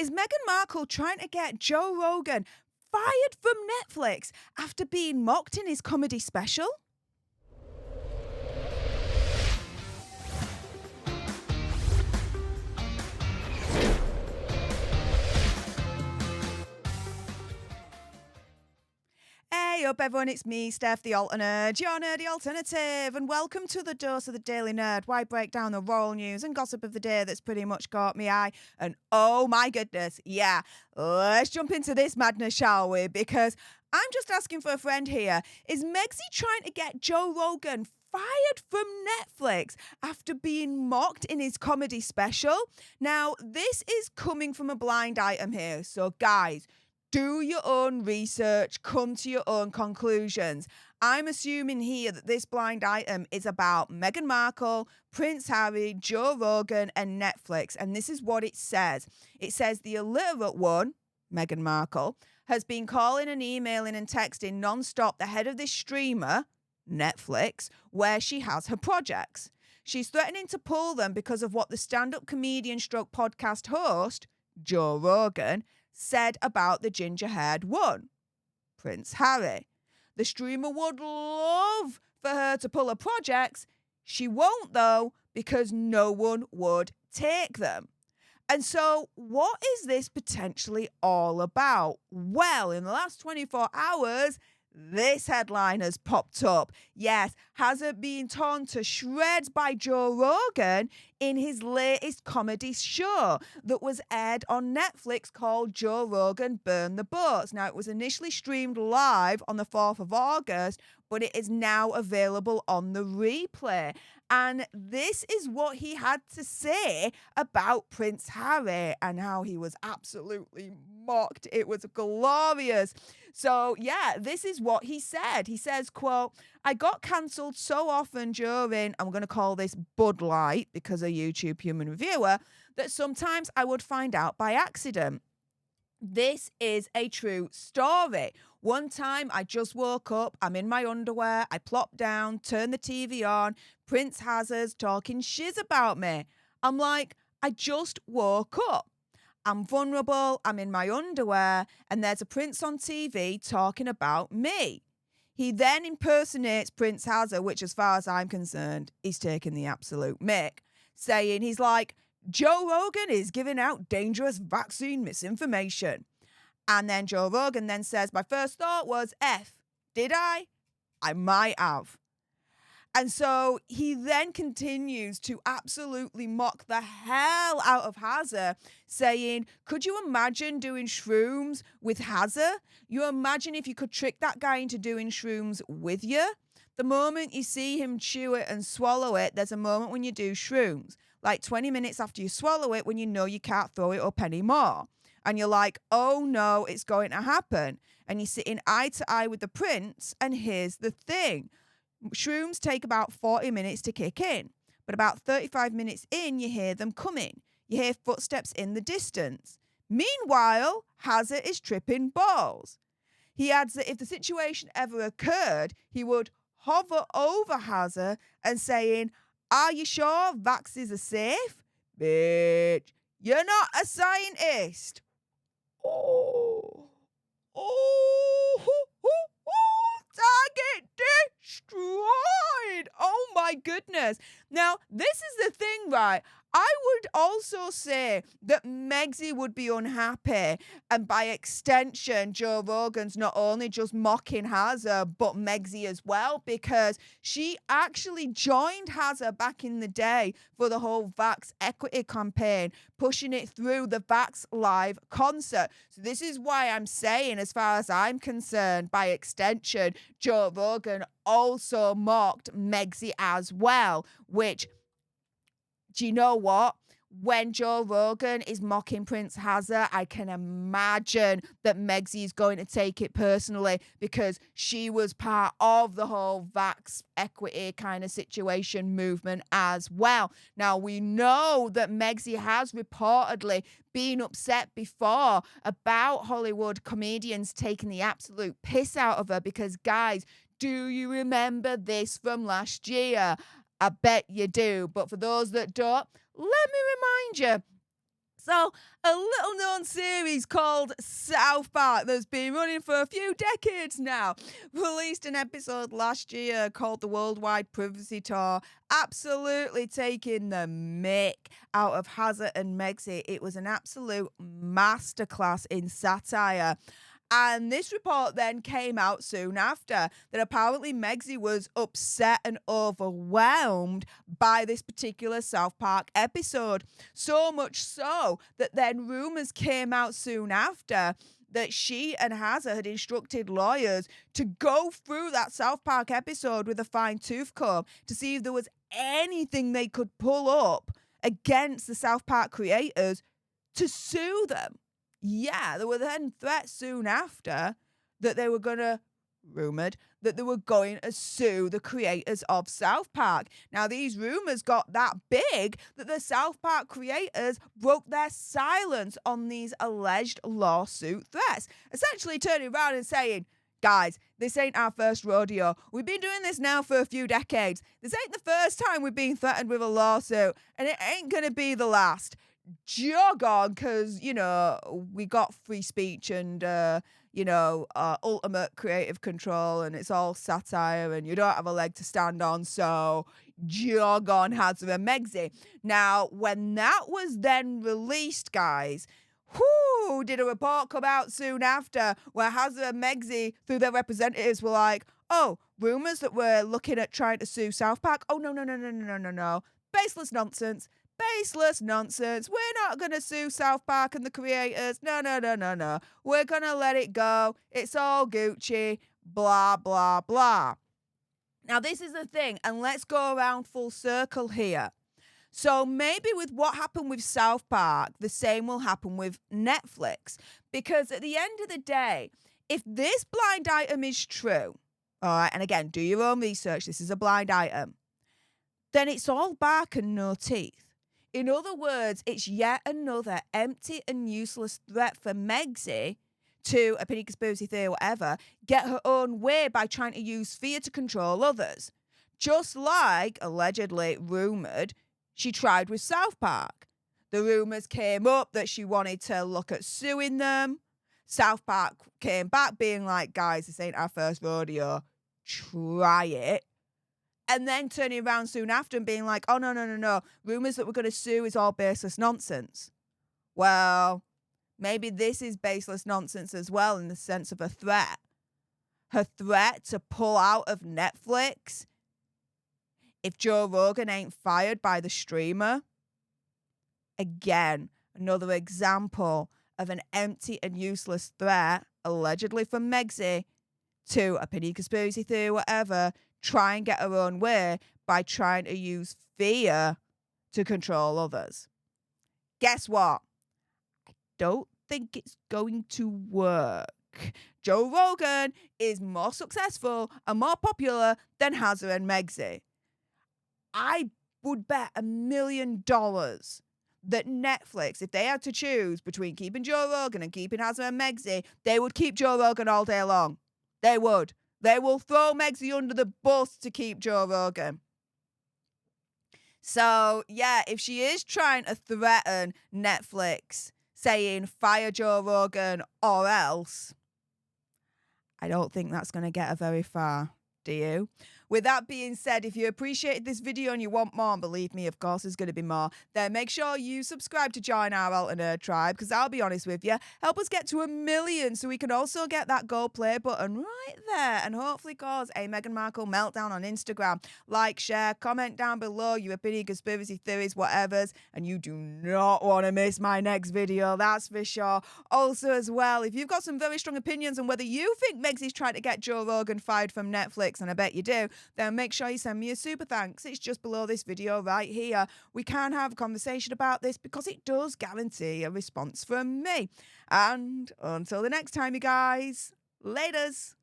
Is Meghan Markle trying to get Joe Rogan fired from Netflix after being mocked in his comedy special? Hey up everyone, it's me, Stef, the alternate, your nerdy alternative, and welcome to the Dose of the Daily Nerd, where I break down the royal news and gossip of the day that's pretty much caught me eye. And oh my goodness, yeah, let's jump into this madness, shall we? Because I'm just asking for a friend here. Is Megsy trying to get Joe Rogan fired from Netflix after being mocked in his comedy special? Now, this is coming from a blind item here, so guys, do your own research, come to your own conclusions. I'm assuming here that this blind item is about Meghan Markle, Prince Harry, Joe Rogan, and Netflix. And this is what it says. It says the illiterate one, Meghan Markle, has been calling and emailing and texting nonstop the head of this streamer, Netflix, where she has her projects. She's threatening to pull them because of what the stand-up comedian stroke podcast host, Joe Rogan, said about the ginger-haired one, Prince Harry. The streamer would love for her to pull her projects. She won't, though, because no one would take them. And so what is this potentially all about? Well, in the last 24 hours, this headline has popped up. Yes, has it been torn to shreds by Joe Rogan in his latest comedy show that was aired on Netflix called Joe Rogan Burn the Boats. Now, it was initially streamed live on the 4th of August, but it is now available on the replay. And this is what he had to say about Prince Harry and how he was absolutely mocked. It was glorious. So, yeah, this is what he said. He says, quote, "I got cancelled so often during, I'm going to call this Bud Light because a YouTube human reviewer, that sometimes I would find out by accident. This is a true story. One time I just woke up, I'm in my underwear, I plop down, turn the TV on, Prince Hazard's talking shiz about me. I'm like, I just woke up. I'm vulnerable, I'm in my underwear, and there's a prince on TV talking about me. He then impersonates Prince Hazard, which as far as I'm concerned, he's taking the absolute mick, saying he's like, Joe Rogan is giving out dangerous vaccine misinformation. And then Joe Rogan then says, my first thought was, F, did I? I might have. And so he then continues to absolutely mock the hell out of Hazard, saying, could you imagine doing shrooms with Hazard? You imagine if you could trick that guy into doing shrooms with you? The moment you see him chew it and swallow it, there's a moment when you do shrooms. Like 20 minutes after you swallow it when you know you can't throw it up anymore. And you're like, oh no, it's going to happen. And you're sitting eye to eye with the prince. And here's the thing. Shrooms take about 40 minutes to kick in. But about 35 minutes in, you hear them coming. You hear footsteps in the distance. Meanwhile, Hazard is tripping balls. He adds that if the situation ever occurred, he would hover over Hazard and saying, are you sure vaxes are safe? Bitch, you're not a scientist. Oh, target destroyed. Oh my goodness. Now, this is the thing, right? I would also say that Megsy would be unhappy, and by extension, Joe Rogan's not only just mocking Hazard, but Megsy as well, because she actually joined Hazard back in the day for the whole Vax Equity campaign, pushing it through the Vax Live concert. So this is why I'm saying, as far as I'm concerned, by extension, Joe Rogan also mocked Megsy as well, which, do you know what? When Joe Rogan is mocking Prince Hazard, I can imagine that Megsy is going to take it personally because she was part of the whole Vax Equity kind of situation movement as well. Now, we know that Megsy has reportedly been upset before about Hollywood comedians taking the absolute piss out of her because, guys, do you remember this from last year? I bet you do. But for those that don't, let me remind you. So, a little known series called South Park that's been running for a few decades now released an episode last year called the Worldwide Privacy Tour, absolutely taking the mick out of Hazard and Megxie. It was an absolute masterclass in satire. And this report then came out soon after that apparently Megxie was upset and overwhelmed by this particular South Park episode. So much so that then rumours came out soon after that she and Hazard had instructed lawyers to go through that South Park episode with a fine-tooth comb to see if there was anything they could pull up against the South Park creators to sue them. Yeah, there were then threats soon after that they were rumoured that they were going to sue the creators of South Park. Now, these rumours got that big that the South Park creators broke their silence on these alleged lawsuit threats, essentially turning around and saying, guys, this ain't our first rodeo. We've been doing this now for a few decades. This ain't the first time we've been threatened with a lawsuit, and it ain't going to be the last. Jog on, because, we got free speech and, ultimate creative control, and it's all satire, and you don't have a leg to stand on, so jog on, Hazard and Megxie. Now, when that was then released, guys, did a report come out soon after where Hazard and Megxie, through their representatives, were like, oh, rumours that we're looking at trying to sue South Park? Oh, no. Baseless nonsense. Baseless nonsense. We're not going to sue South Park and the creators. No. We're going to let it go. It's all Gucci. Blah, blah, blah. Now, this is the thing, and let's go around full circle here. So maybe with what happened with South Park, the same will happen with Netflix. Because at the end of the day, if this blind item is true, all right, and again, do your own research, this is a blind item, then it's all bark and no teeth. In other words, it's yet another empty and useless threat for Megxie to, opinion, conspiracy theory, whatever, get her own way by trying to use fear to control others. Just like, allegedly rumoured, she tried with South Park. The rumours came up that she wanted to look at suing them. South Park came back being like, guys, this ain't our first rodeo. Try it. And then turning around soon after and being like, oh, no. Rumours that we're going to sue is all baseless nonsense. Well, maybe this is baseless nonsense as well in the sense of a threat. Her threat to pull out of Netflix if Joe Rogan ain't fired by the streamer. Again, another example of an empty and useless threat, allegedly from Megxie, to opinion, conspiracy theory, whatever, try and get her own way by trying to use fear to control others. Guess what? I don't think it's going to work. Joe Rogan is more successful and more popular than Hazard and Megxie. I would bet $1 million that Netflix, if they had to choose between keeping Joe Rogan and keeping Hazard and Megxie, they would keep Joe Rogan all day long. They would. They will throw Megxie under the bus to keep Joe Rogan. So, yeah, if she is trying to threaten Netflix, saying fire Joe Rogan or else, I don't think that's going to get her very far. Do you? With that being said, if you appreciated this video and you want more, and believe me, of course, there's going to be more, then make sure you subscribe to join our alternate tribe, because I'll be honest with you, help us get to 1 million so we can also get that gold play button right there and hopefully cause a Meghan Markle meltdown on Instagram. Like, share, comment down below your opinion, conspiracy theories, whatevers, and you do not want to miss my next video, that's for sure. Also, as well, if you've got some very strong opinions on whether you think Megxie's trying to get Joe Rogan fired from Netflix, and I bet you do, then make sure you send me a super thanks. It's just below this video right here. We can have a conversation about this because it does guarantee a response from me. And until the next time, you guys, laters.